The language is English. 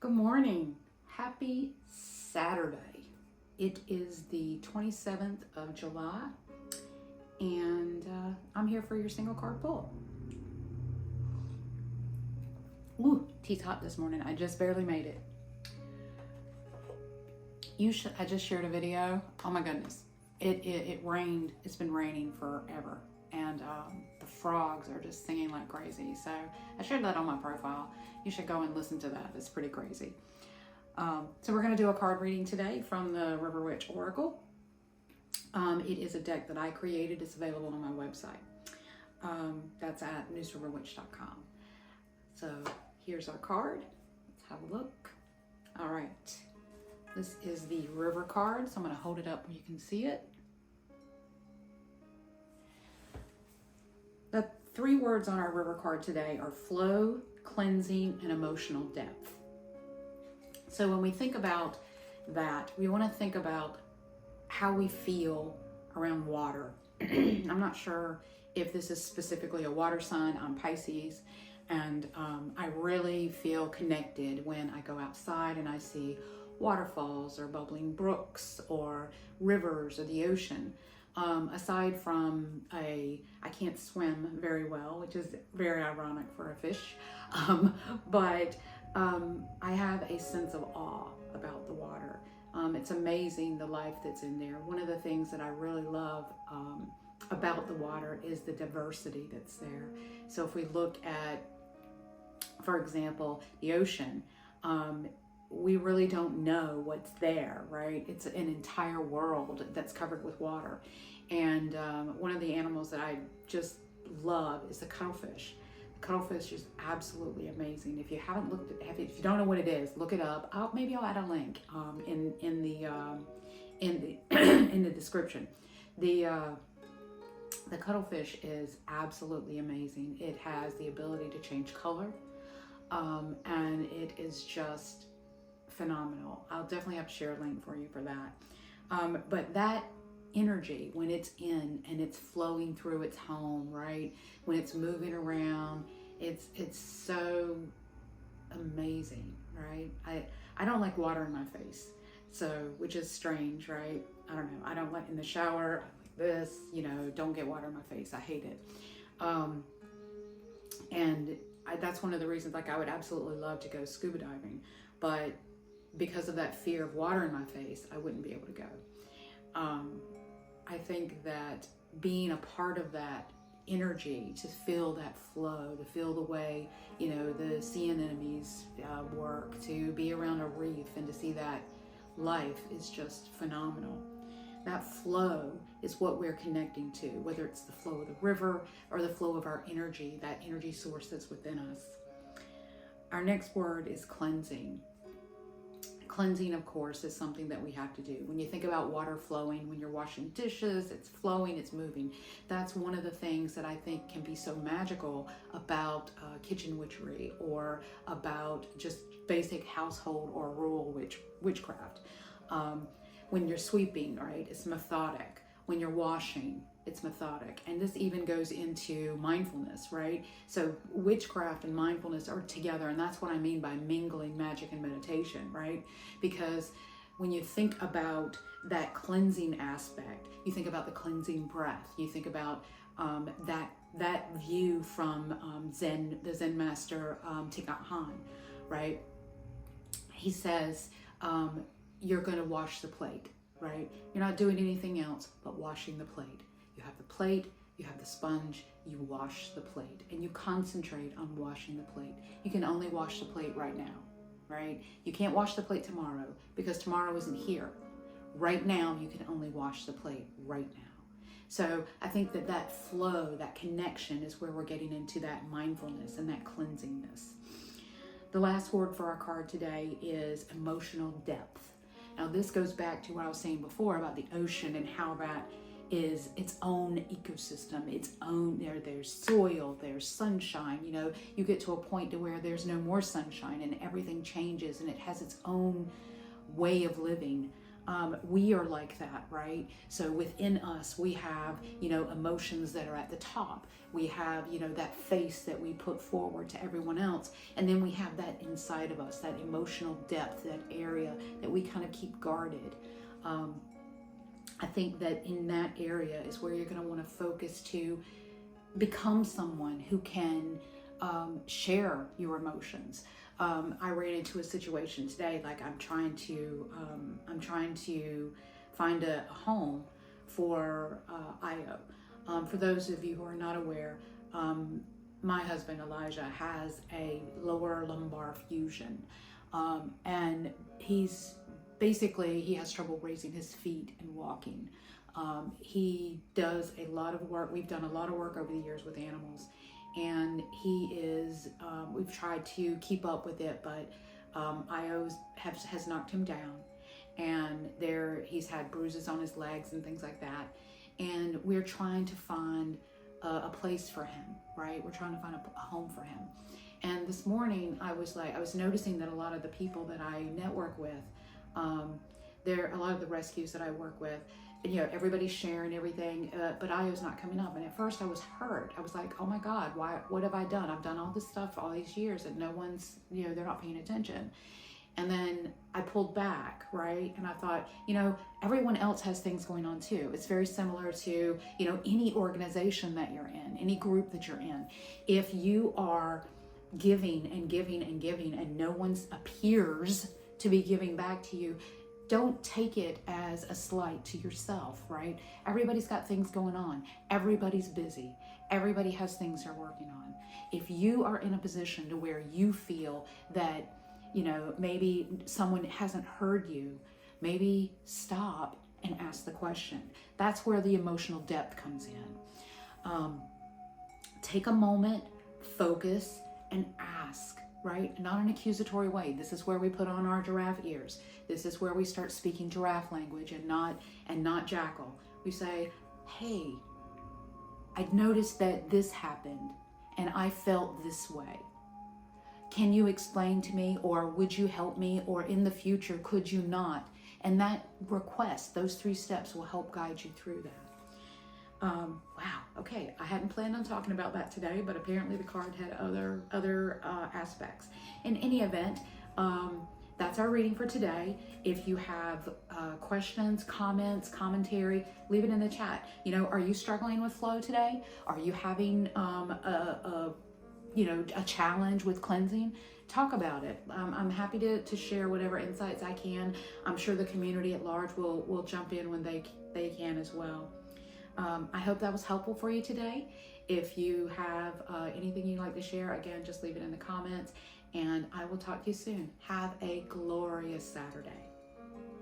Good morning. Happy Saturday. It is the 27th of July, and I'm here for your single card pull. Ooh, tea's hot this morning. I just barely made it. I just shared a video. Oh my goodness. It rained. It's been raining forever. And the frogs are just singing like crazy. So I shared that on my profile. You should go and listen to that. It's pretty crazy. So we're going to do a card reading today from the River Witch Oracle. It is a deck that I created. It's available on my website. That's at newsriverwitch.com. So here's our card. Let's have a look. All right. This is the River card. So I'm going to hold it up where you can see it. The three words on our River card today are flow, cleansing, and emotional depth. So when we think about that, we want to think about how we feel around water. I'm not sure if this is specifically a water sign. I'm Pisces, and I really feel connected when I go outside and I see waterfalls or bubbling brooks or rivers or the ocean. Aside from I can't swim very well, which is very ironic for a fish, but I have a sense of awe about the water. It's amazing the life that's in there. One of the things that I really love about the water is the diversity that's there. So if we look at, for example, the ocean, we really don't know what's there, right? It's an entire world that's covered with water. And one of the animals that I just love is the cuttlefish. The cuttlefish is absolutely amazing. If you haven't looked at, if you don't know what it is, look it up. Maybe I'll add a link in the description. The cuttlefish is absolutely amazing. It has the ability to change color, and it is just phenomenal. I'll definitely have to share a link for you for that. But that energy, when it's in and it's flowing through its home, right? When it's moving around, it's so amazing, right? I don't like water in my face, so, which is strange, right? I don't know. I don't like in the shower, I like this, don't get water in my face. I hate it. That's one of the reasons, like, I would absolutely love to go scuba diving, but because of that fear of water in my face, I wouldn't be able to go. I think that being a part of that energy, to feel that flow, to feel the way, the sea anemones work, to be around a reef and to see that life is just phenomenal. That flow is what we're connecting to, whether it's the flow of the river or the flow of our energy, that energy source that's within us. Our next word is cleansing. Cleansing, of course, is something that we have to do. When you think about water flowing, when you're washing dishes, it's flowing, it's moving. That's one of the things that I think can be so magical about kitchen witchery, or about just basic household or rural witchcraft. When you're sweeping, right, it's methodic. When you're washing, it's methodic. And this even goes into mindfulness, right? So witchcraft and mindfulness are together, and that's what I mean by mingling magic and meditation, right? Because when you think about that cleansing aspect, you think about the cleansing breath, you think about that view from the Zen master Thich Nhat Hanh, right? He says, you're going to wash the plate, right? You're not doing anything else but washing the plate. You have the plate, you have the sponge, you wash the plate, and you concentrate on washing the plate. You can only wash the plate right now, right? You can't wash the plate tomorrow because tomorrow isn't here. Right now, you can only wash the plate right now. So I think that flow, that connection is where we're getting into that mindfulness and that cleansingness. The last word for our card today is emotional depth. Now this goes back to what I was saying before about the ocean and how that is its own ecosystem, its own, there's soil, there's sunshine. You get to a point to where there's no more sunshine and everything changes and it has its own way of living. we are like that, right? So within us, we have, emotions that are at the top. We have, that face that we put forward to everyone else. And then we have that inside of us, that emotional depth, that area that we kind of keep guarded. I think that in that area is where you're going to want to focus to become someone who can share your emotions. I ran into a situation today, like I'm trying to find a home for Io. For those of you who are not aware, my husband Elijah has a lower lumbar fusion, and he has trouble raising his feet and walking. He does a lot of work. We've done a lot of work over the years with animals, and we've tried to keep up with it, but Io has knocked him down, and he's had bruises on his legs and things like that. And we're trying to find a place for him, right? We're trying to find a home for him. And this morning I was noticing that a lot of the people that I network with, a lot of the rescues that I work with, everybody's sharing everything, but Io's not coming up. And at first I was hurt. I was like, oh my God, what have I done? I've done all this stuff all these years and no one's, they're not paying attention. And then I pulled back, right? And I thought, everyone else has things going on too. It's very similar to, any organization that you're in, any group that you're in. If you are giving and giving and giving and no one appears to be giving back to you, don't take it as a slight to yourself, right? Everybody's got things going on. Everybody's busy. Everybody has things they're working on. If you are in a position to where you feel that, maybe someone hasn't heard you, maybe stop and ask the question. That's where the emotional depth comes in. Take a moment, focus, and ask, right? Not an accusatory way. This is where we put on our giraffe ears. This is where we start speaking giraffe language and not jackal. We say, hey, I noticed that this happened and I felt this way. Can you explain to me, or would you help me, or in the future, could you not? And that request, those 3 steps will help guide you through that. Wow, okay, I hadn't planned on talking about that today, but apparently the card had other aspects. In any event, that's our reading for today. If you have questions, comments, commentary, leave it in the chat. Are you struggling with flow today? Are you having a challenge with cleansing? Talk about it. I'm happy to share whatever insights I can. I'm sure the community at large will jump in when they can as well. I hope that was helpful for you today. If you have anything you'd like to share, again, just leave it in the comments, and I will talk to you soon. Have a glorious Saturday.